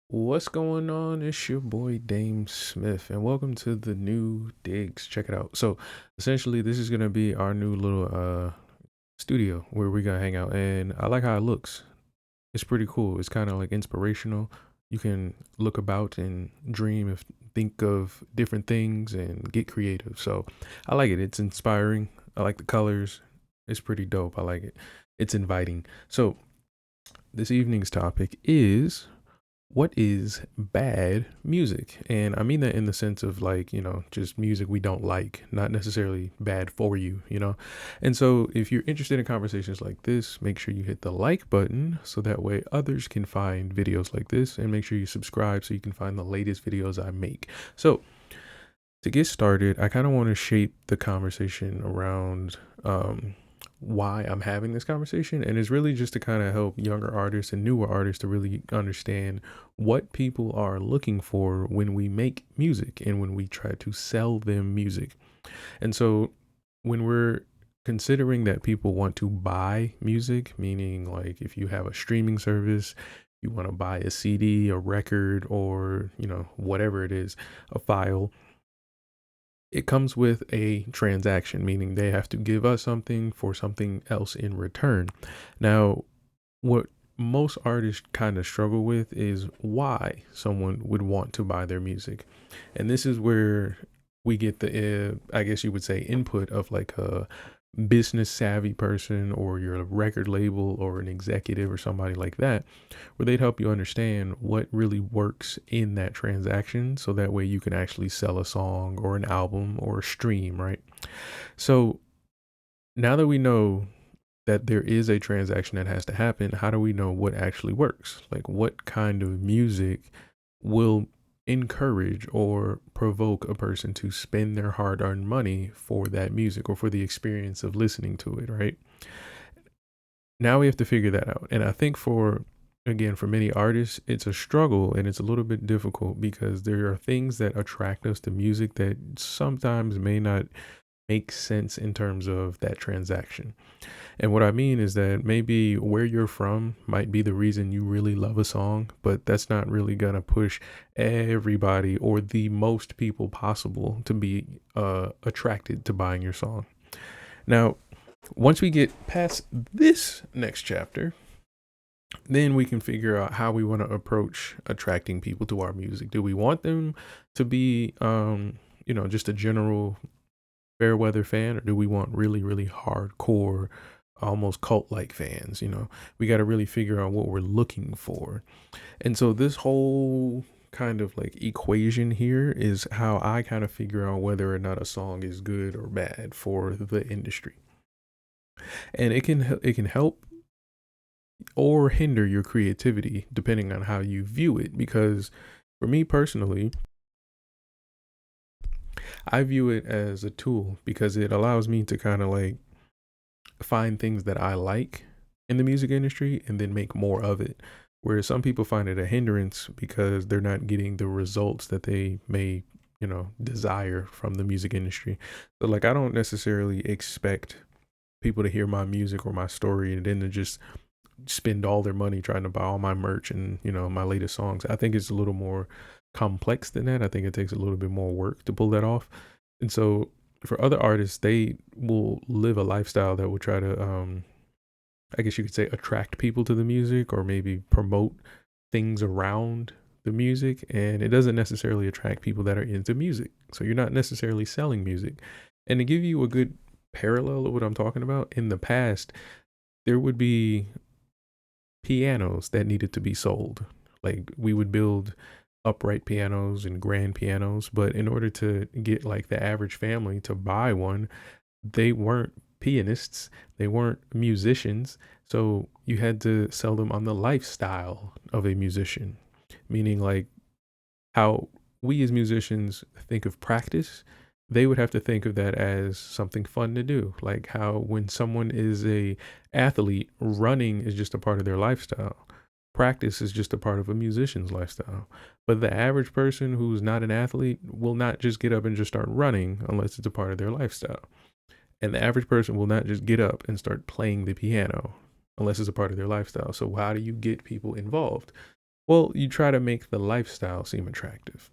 What's going on? It's your boy DameSmiff, and welcome to the new digs. Check it out. So, essentially, this is gonna be our new little studio where we're gonna hang out, and I like how it looks. It's pretty cool. It's kind of like inspirational. You can look about and dream, if think of different things, and get creative. So, I like it. It's inspiring. I like the colors. It's pretty dope. I like it. It's inviting. So, this evening's topic is what is bad music? And I mean that in the sense of like, just music we don't like, not necessarily bad for you. And so if you're interested in conversations like this, make sure you hit the like button so that way others can find videos like this, and make sure you subscribe so you can find the latest videos I make. So to get started, I kind of want to shape the conversation around why I'm having this conversation. And it's really just to kind of help younger artists and newer artists to really understand what people are looking for when we make music and when we try to sell them music. And so when we're considering that people want to buy music, meaning like if you have a streaming service, you want to buy a CD, a record, or, whatever it is, a file, it comes with a transaction, meaning they have to give us something for something else in return. Now, what most artists kind of struggle with is why someone would want to buy their music. And this is where we get the, I guess you would say, input of like a business savvy person or your record label or an executive or somebody like that, where they'd help you understand what really works in that transaction so that way you can actually sell a song or an album or a stream, right? So now that we know that there is a transaction that has to happen, how do we know what actually works? Like what kind of music will encourage or provoke a person to spend their hard-earned money for that music or for the experience of listening to it, right? Now we have to figure that out. And I think for many artists, it's a struggle and it's a little bit difficult because there are things that attract us to music that sometimes may not make sense in terms of that transaction. And what I mean is that maybe where you're from might be the reason you really love a song, but that's not really going to push everybody or the most people possible to be attracted to buying your song. Now, once we get past this next chapter, then we can figure out how we want to approach attracting people to our music. Do we want them to be, just a general fair weather fan, or do we want really, really hardcore, almost cult like fans? We got to really figure out what we're looking for. And so this whole kind of like equation here is how I kind of figure out whether or not a song is good or bad for the industry. And it can help or hinder your creativity depending on how you view it, because for me personally, I view it as a tool because it allows me to kind of like find things that I like in the music industry and then make more of it. Whereas some people find it a hindrance because they're not getting the results that they may, desire from the music industry. So like I don't necessarily expect people to hear my music or my story and then to just spend all their money trying to buy all my merch and, my latest songs. I think it's a little more complex than that. I think it takes a little bit more work to pull that off. And so for other artists, they will live a lifestyle that will try to I guess you could say attract people to the music or maybe promote things around the music, and it doesn't necessarily attract people that are into music. So you're not necessarily selling music. And to give you a good parallel of what I'm talking about, in the past there would be pianos that needed to be sold. Like we would build upright pianos and grand pianos, but in order to get like the average family to buy one, they weren't pianists, they weren't musicians. So you had to sell them on the lifestyle of a musician, meaning like how we as musicians think of practice, they would have to think of that as something fun to do. Like how when someone is a athlete, running is just a part of their lifestyle. Practice is just a part of a musician's lifestyle. But the average person who's not an athlete will not just get up and just start running unless it's a part of their lifestyle. And the average person will not just get up and start playing the piano unless it's a part of their lifestyle. So how do you get people involved? Well, you try to make the lifestyle seem attractive.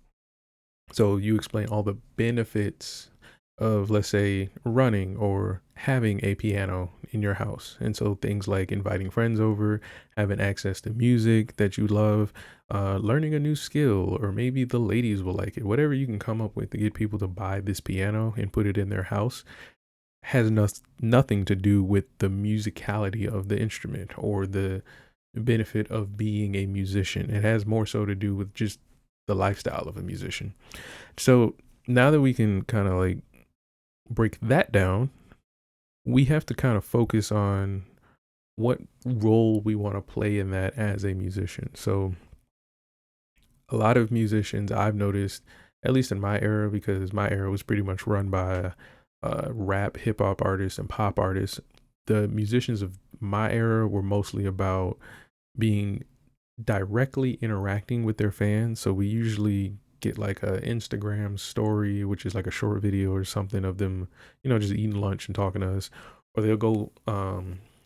So you explain all the benefits of, let's say, running or having a piano in your house. And so things like inviting friends over, having access to music that you love, learning a new skill, or maybe the ladies will like it. Whatever you can come up with to get people to buy this piano and put it in their house has nothing to do with the musicality of the instrument or the benefit of being a musician. It has more so to do with just the lifestyle of a musician. So now that we can kind of like break that down, we have to kind of focus on what role we want to play in that as a musician. So a lot of musicians I've noticed, at least in my era, because my era was pretty much run by rap, hip hop artists, and pop artists. The musicians of my era were mostly about being directly interacting with their fans. So we usually get like a Instagram story, which is like a short video or something of them, just eating lunch and talking to us. Or they'll go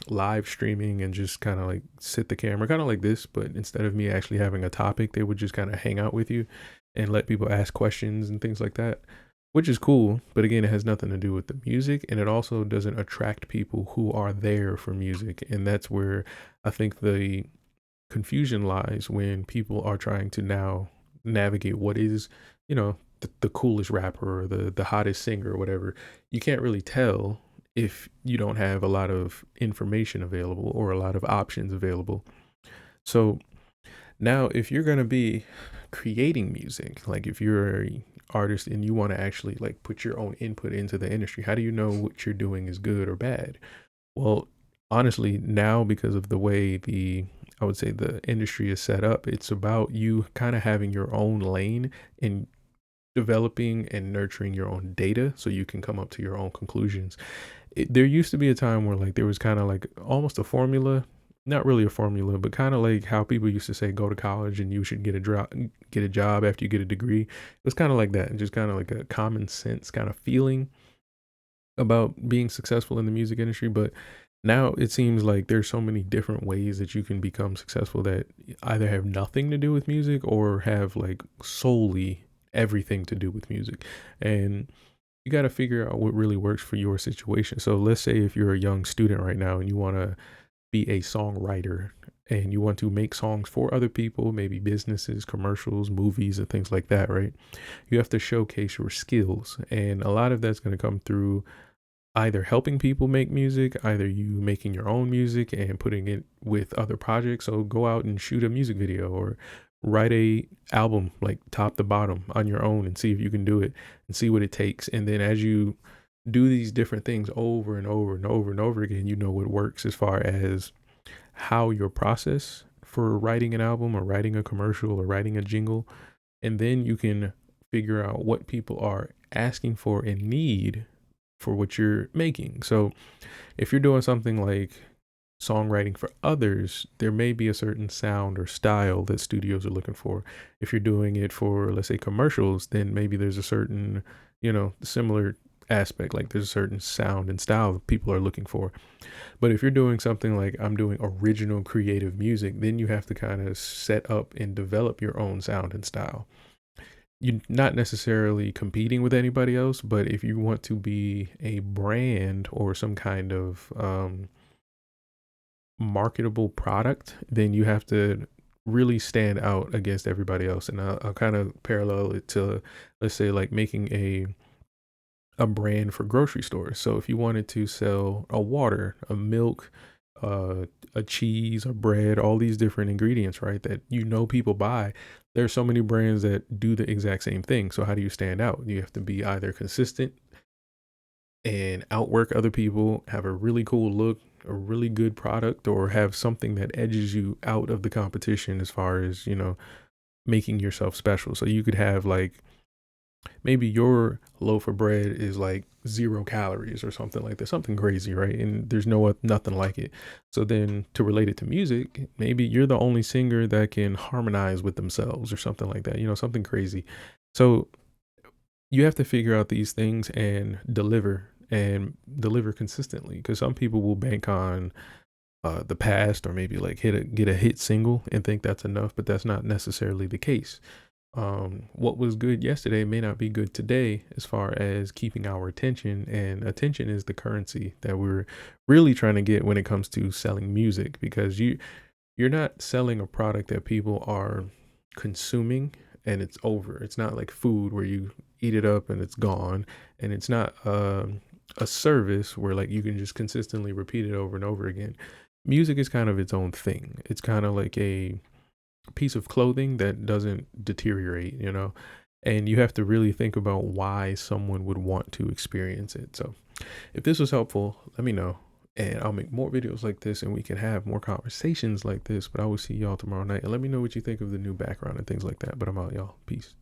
live streaming and just kind of like sit the camera, kind of like this, but instead of me actually having a topic, they would just kind of hang out with you and let people ask questions and things like that, which is cool. But again, it has nothing to do with the music, and it also doesn't attract people who are there for music. And that's where I think the confusion lies when people are trying to now navigate what is, the coolest rapper or the hottest singer or whatever. You can't really tell if you don't have a lot of information available or a lot of options available. So now if you're going to be creating music, like if you're a artist and you want to actually like put your own input into the industry, how do you know what you're doing is good or bad? Well, honestly, now because of the way I would say the industry is set up, it's about you kind of having your own lane and developing and nurturing your own data so you can come up to your own conclusions. There used to be a time where like there was kind of like almost a formula, not really a formula, but kind of like how people used to say go to college and you should get a job after you get a degree. It was kind of like that, and just kind of like a common sense kind of feeling about being successful in the music industry. But now it seems like there's so many different ways that you can become successful that either have nothing to do with music or have like solely everything to do with music. And you got to figure out what really works for your situation. So let's say if you're a young student right now and you want to be a songwriter and you want to make songs for other people, maybe businesses, commercials, movies, and things like that, right? You have to showcase your skills. And a lot of that's going to come through either helping people make music, either you making your own music and putting it with other projects. So go out and shoot a music video or write a album like top to bottom on your own and see if you can do it and see what it takes. And then as you do these different things over and over and over and over again, you know what works as far as how your process for writing an album or writing a commercial or writing a jingle. And then you can figure out what people are asking for and need for what you're making. So if you're doing something like songwriting for others, there may be a certain sound or style that studios are looking for. If you're doing it for, let's say, commercials, then maybe there's a certain, similar aspect, like there's a certain sound and style that people are looking for. But if you're doing something like I'm doing original creative music, then you have to kind of set up and develop your own sound and style. You're not necessarily competing with anybody else, but if you want to be a brand or some kind of marketable product, then you have to really stand out against everybody else. And I'll kind of parallel it to, let's say, like making a brand for grocery stores. So if you wanted to sell a water, a milk, a cheese, a bread, all these different ingredients, right, that people buy, there's so many brands that do the exact same thing. So how do you stand out? You have to be either consistent and outwork other people, have a really cool look, a really good product, or have something that edges you out of the competition as far as, making yourself special. So you could have like maybe your loaf of bread is like 0 calories or something like that, something crazy, right? And there's nothing like it. So then to relate it to music, maybe you're the only singer that can harmonize with themselves or something like that, something crazy. So you have to figure out these things and deliver consistently, because some people will bank on the past, or maybe like get a hit single and think that's enough, but that's not necessarily the case. What was good yesterday may not be good today as far as keeping our attention, and attention is the currency that we're really trying to get when it comes to selling music, because you're not selling a product that people are consuming and it's over. It's not like food where you eat it up and it's gone, and it's not a service where like you can just consistently repeat it over and over again. Music is kind of its own thing. It's kind of like a piece of clothing that doesn't deteriorate, you know? And you have to really think about why someone would want to experience it. So, if this was helpful, let me know. And I'll make more videos like this and we can have more conversations like this. But I will see y'all tomorrow night. And let me know what you think of the new background and things like that. But I'm out, y'all. Peace.